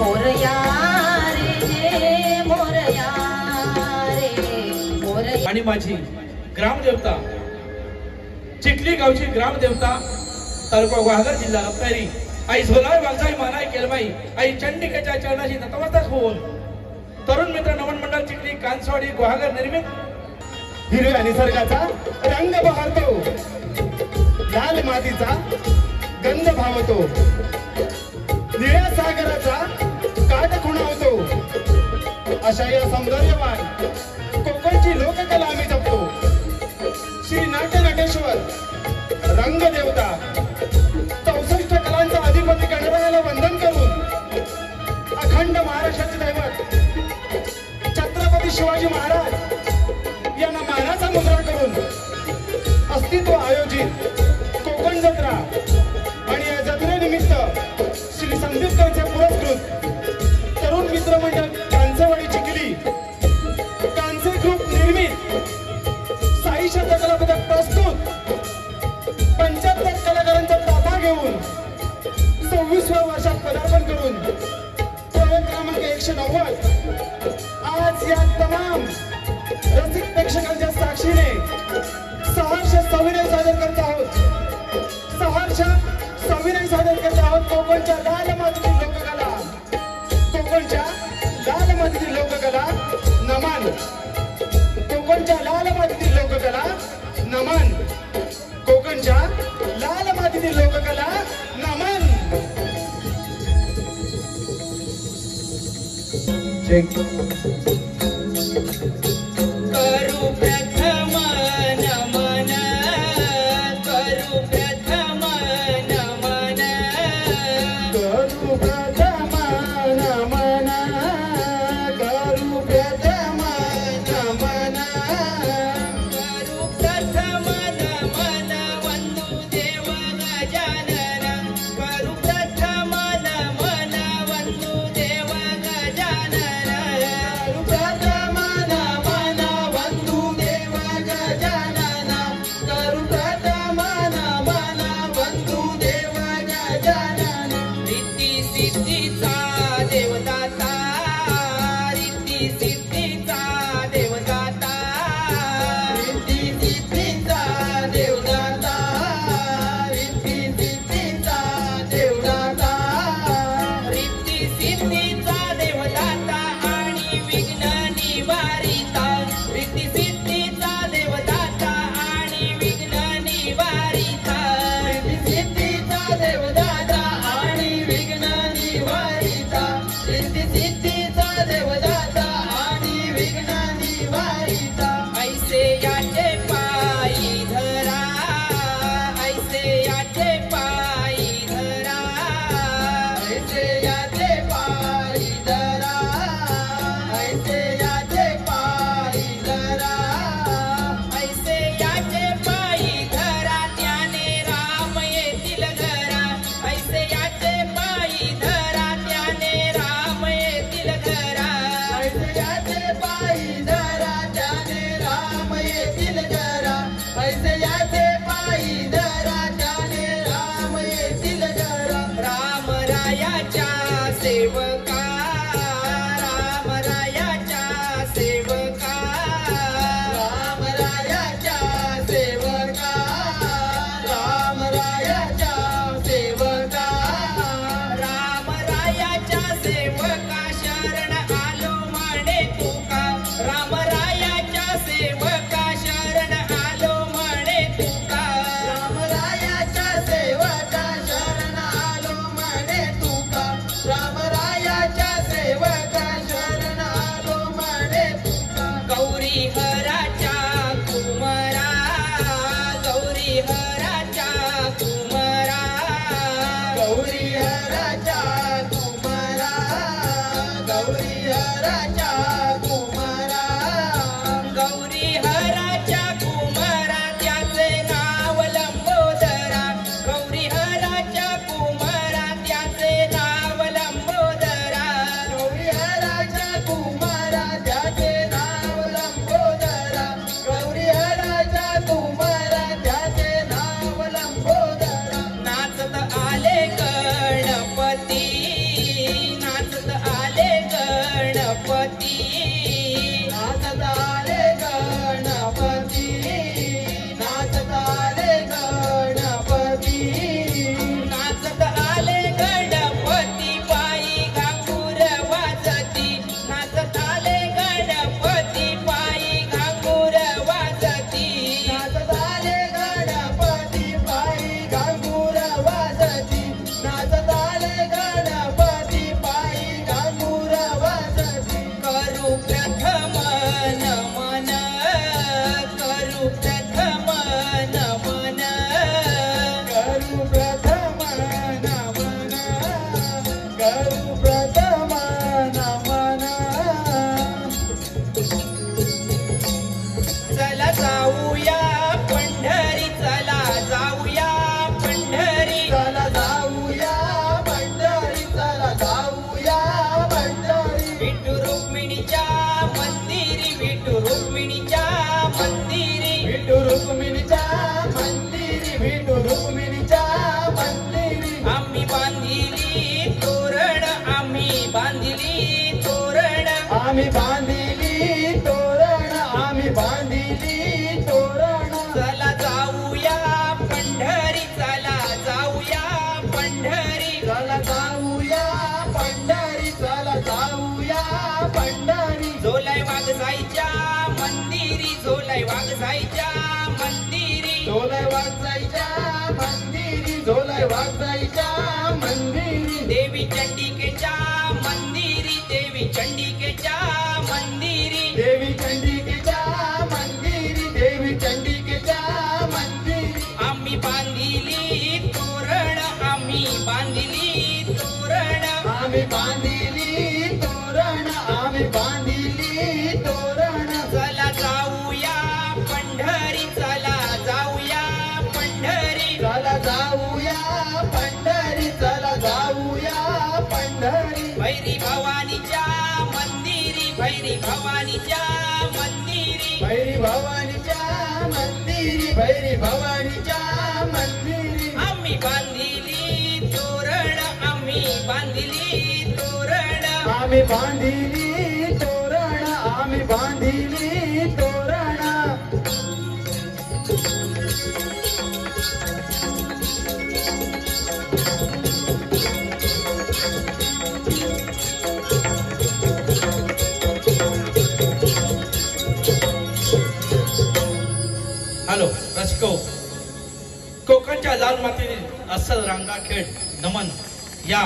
मोरया रे मोरया रे मोरया। आणि माझी ग्रामदेवता चिखली गावची ग्रामदेवता तालुका गुहागर जिल्हा रत्नागिरी आई झोलाय वालसाई मानाई केलमाई आई चंडिकेच्या चरणाशी नतमस्तक होऊन तरुण मित्र नमन मंडळ चिखली कांसवाडी गुहागर निर्मित हिरव्या निसर्गाचा रंग बहरतो, लाल मातीचा गंध भावतो, निळ्या सागराचा काठ खुणावतो, अशा या सौंदर्यवान कोकणची लोककला आम्ही जपतो। श्री नाट्य नटेश्वर रंगदेवता 64 कलांचा अधिपती गणरायाला वंदन करून अखंड महाराष्ट्राचे दैवत छत्रपती शिवाजी महाराज यांना मानाचा मुद्रा करून अस्तित्व आयोजित कोकण जत्रा आणि या जत्रेनिमित्त श्री संदीप कळसे पुरस्कृत तरुण मित्रमंडळ कांसवाडी चिखली कांसे ग्रुप निर्मित साई शतकला पदक प्रस्तुत 75 कलाकारांचा ताफा घेऊन 26व्या वर्षात पदार्पण करून प्रयोग क्रमांक 190 आज या तमाम रसिक प्रेक्षकांच्या साक्षीने सहर्ष सविनय सादर करत आहोत। सहर्ष सविनय सादर करत आहोत कोकणच्या लाल मातीतील लोककला, कोकणच्या लाल मातीतील लोककला नमन, कोकणच्या लाल मातीतील लोककला नमन, कोकणच्या लाल मातीतील लोककला नमन। करू प्रथम नमन, करू प्रथम नमन, करू प्रथम नमन, करू प्रथम नमन, करू प्रथम नमन वंदू देव गजानन, करू प्रथम नमन वंदू देव गजानन, करू प्रथम नमन वंदू देव चला जाऊया पंढरी चला जाऊया पंढरी चला जाऊया पंढरी चला जाऊया पंढरी विठू रुक्मिणीच्या मंदिरी विठू रुक्मिणीच्या मंदिरी विठू रुक्मिणीच्या मंदिरी विठू रुक्मिणीच्या मंदिरी आम्ही बांधिली तोरण आम्ही बांधिली तोरण आम्ही बांधिली तोरण आम्ही बांधिली तोरण चला जाऊया पंढरी चला जाऊया पंढरी चला जाऊया पंढरी चला जाऊया पंढरी झोलाई वाघजाईच्या मंदिरी झोलाई वाघजाईच्या मंदिरी झोलाई वाघजाईच्या मंदिरी झोलाई वाघजाईच्या मंदिरी देवी चंडिकेच्या मंदिरी देवी चंडिकेच्या मंदिरी देवी चंडिकेच्या मंदिरी देवी चंडिकेच्या मंदिरी आम्ही बांधिली तोरण आम्ही बांधिली तोरण आम्ही बांधिली तोरण आम्ही बांधिली तोरण चला जाऊया पंढरी चला जाऊया पंढरी चला जाऊया पंढरी चला जाऊया पंढरी भैरी भवानीच्या मंदिरी भैरी भवानीच्या मंदिरी भैरी भवानीच्या मंदिरी भैरी भवानीच्या मंदिरी आम्ही बांधिली तोरण आम्ही बांधिली तोरण आम्ही बांधिली तोरण आम्ही बांधिली तोरण हॅलो रसिको, कोकणच्या लाल मातीतील अस्सल रांगा खेळ नमन या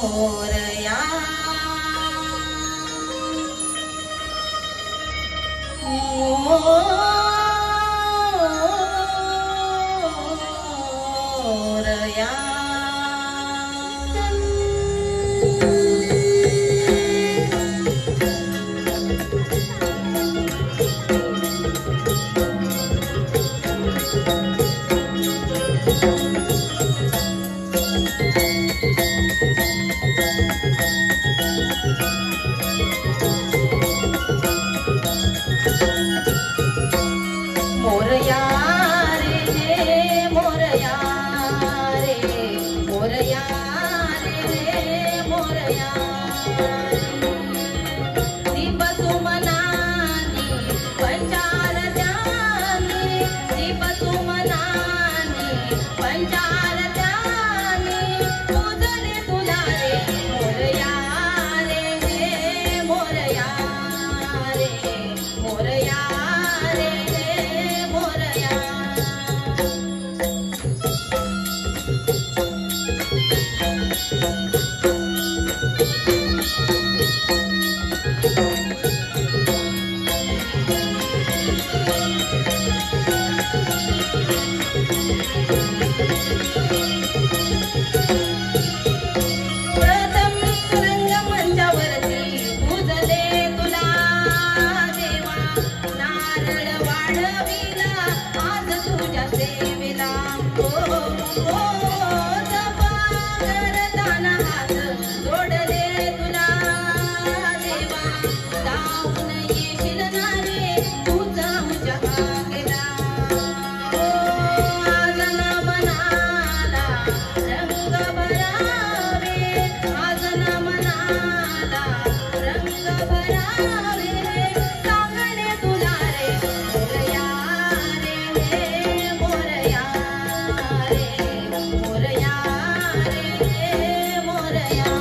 मोरया मोरया मोरया रे मोरया रे मोरया रे मोरया दीप सुमनानी पंचार जानी दीप सुमनानी पंचार जानी उदरे तुला रे मोरया रे मोरया रे मोरया प्रथम रंगमंचावरती पूजले तुला देवा नारळ वाढविला आज तुझ्या सेवेला ओ जपा करताना हात जोडले तुला देवा जाऊन येशील ना रे तुझा मुझ्या हाकेला आज न मनाला रंग भरावे आज न मनाला रंग भरावे सांगणे तुला रे मोरया रे मोरया रे मोरया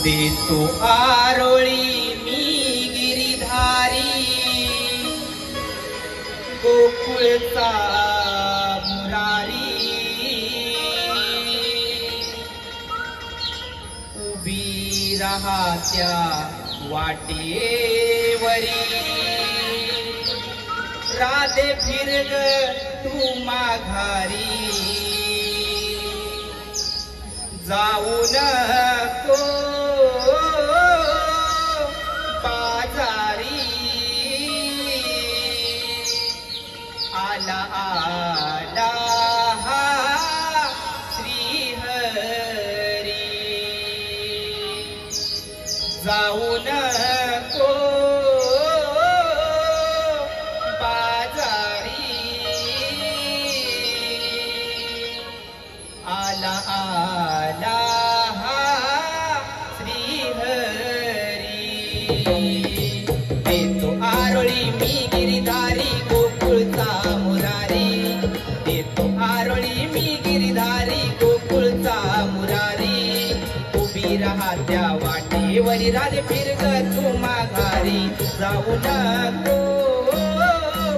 देतो आरोळी मी गिरिधारी गोकुळचा मुरारी उभी राहत्या वाटेवरी राधे फिरग तू माघारी जाऊ नको बाजारी आला आला हा श्रीहरी जाऊ नको बाजारी आला आला हा श्रीहरी देतो आरोळी मी गिरिधारी गोकुळचा मुरारी देतो आरोळी मी गिरिधारी गोकुळचा मुरारी उभी राहत्या वाटेवरी राधे फिरग तू माघारी जाऊ नको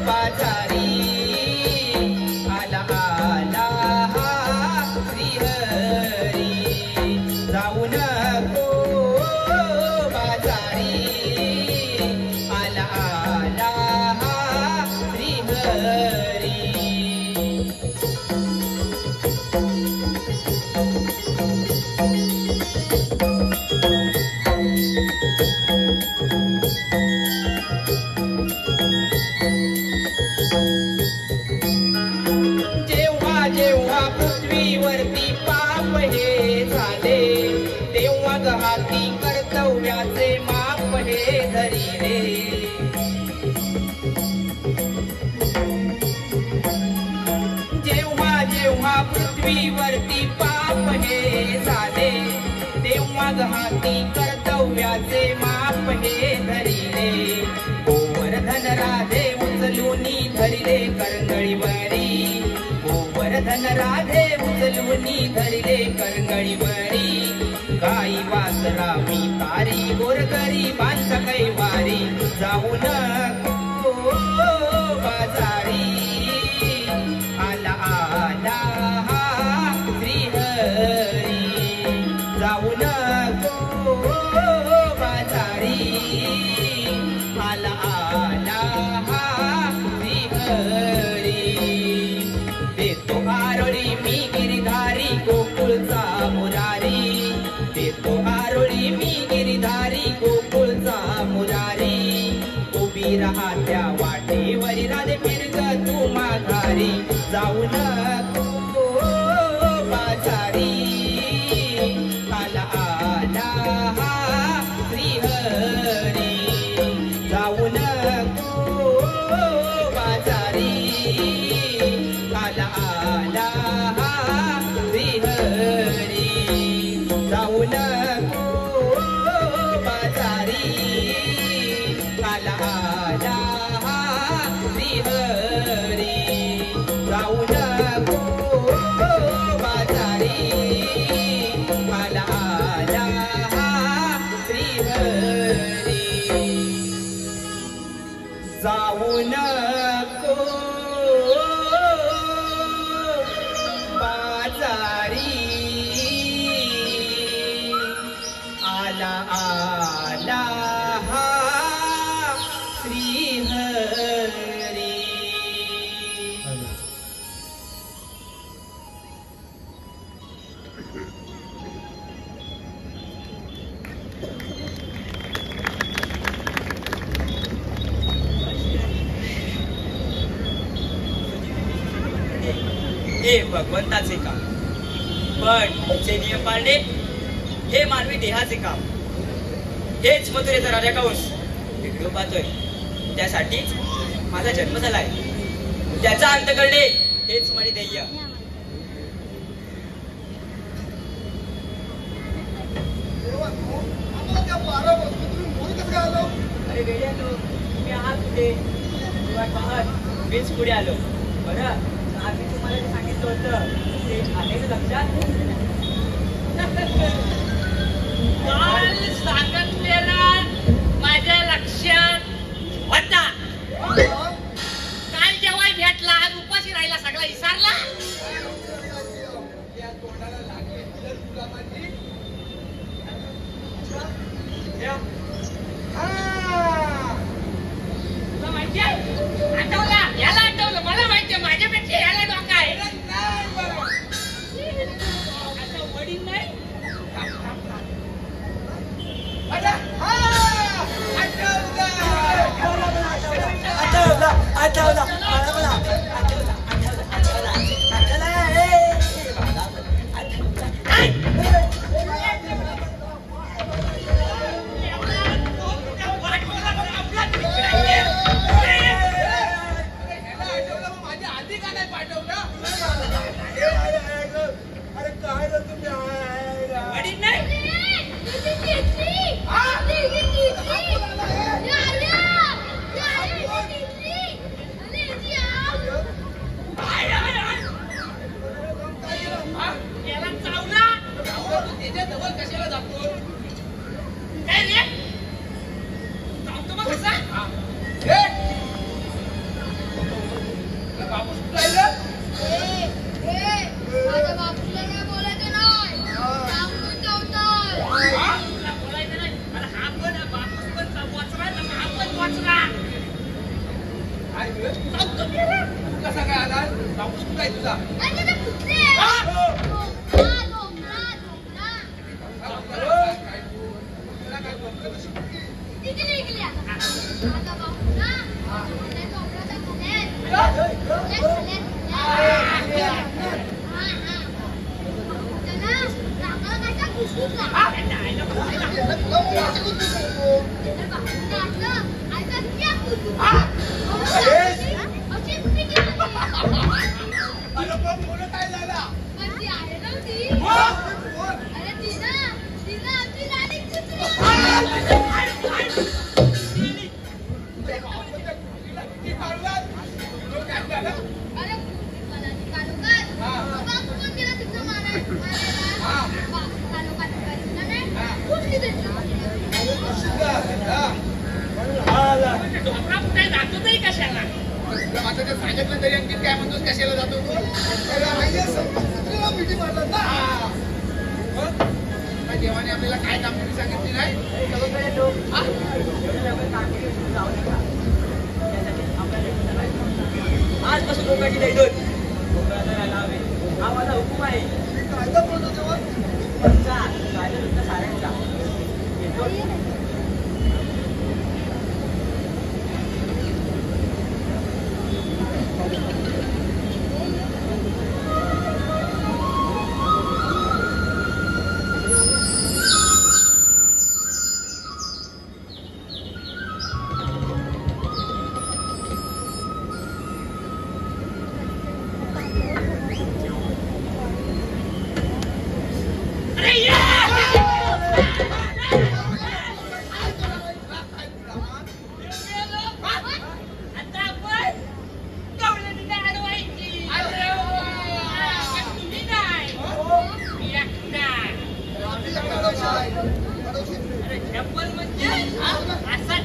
बाजारी आला आला हा श्रीहरी जाऊ नको बाजारी आला आला हा श्रीहरी जेव्हा जेव्हा पृथ्वीवरती पाप हे झाले तेव्हा गहाती कर्तव्याचे माप हे धरिले जेव्हा जेव्हा पृथ्वीवरती पाप हे झाले तेव्हा गहाती कर्तव्याचे माप हे धरिले गोवर्धन राधे उचलूनी धरिले करंगळीवरी गोवर्धन राधे उचलूनी धरिले करंगळीवरी गाई वासरा मी तारी गोरगरी बांध कैवारी जाऊ नको बाजारी आला आला हा श्रीहरी जाऊ नको बाजारी आला आला हा श्रीहरी देतो आरोळी मी गिरिधारी गोकुळचा मुरारी देतो आरोळी मी गिरिधारी गोकुळचा मुरारी उभी राहत्या वाटेवरी राधे फिरग तू माघारी जाऊ नको बाजारी आला आला हा श्रीहरी जाऊ नको बाजारी आला आला हा श्रीहरी जाऊ नको बाजारी आला आला हा श्रीहरी जाऊ नको बाजारी आला आला हा श्रीहरी जाऊ नको बाजारी आला आला हा श्रीहरी हे भगवंताचे काम पण जे नियम पाळणे हे मानवी देहाचे काम हेच मथुरेचा राजा कंस व्हिडिओ पाहतोय त्यासाठीच माझा जन्म झालाय त्याचा अंत करणे हेच माझे ध्येय अरे वेड्यानो तुम्ही आहात कुठे मीच पुढे आलो बरं आम्ही तुम्हाला जे सांगितलं होतं ते आले लक्षात तुला माहितीये आठवलं याला आठवलं मला माहितीये माझ्यापेक्षा याला डोका आहे आता वडील नाही वडील नाही याला चावला त्याच्या जवळ कशाला जातो काय रे चावतो मग कसा बापूस राहिलं माझ्या बापूला काय बोलायचं नाही तुला बोलायचं नाही मला हा पण बापूस पण वाचला ना हा पण वाचला चावतो मी रे कसा काय आला बापूस कुठे आहे तुझा ढोकळा कुठे जातो नाही कशाला सांगितलं तरी आणखी काय म्हणतोस कशाला जातो देवाने आपल्याला काय काम करू सांगितले नाही आजपासून डोक्याची नाही दोन डोक्याला राहायला हवे हा माझा हुकूम आहे कायदा बोलतो तेव्हा कायदा तुमच्या साऱ्यांचा येतो म्हणजे असा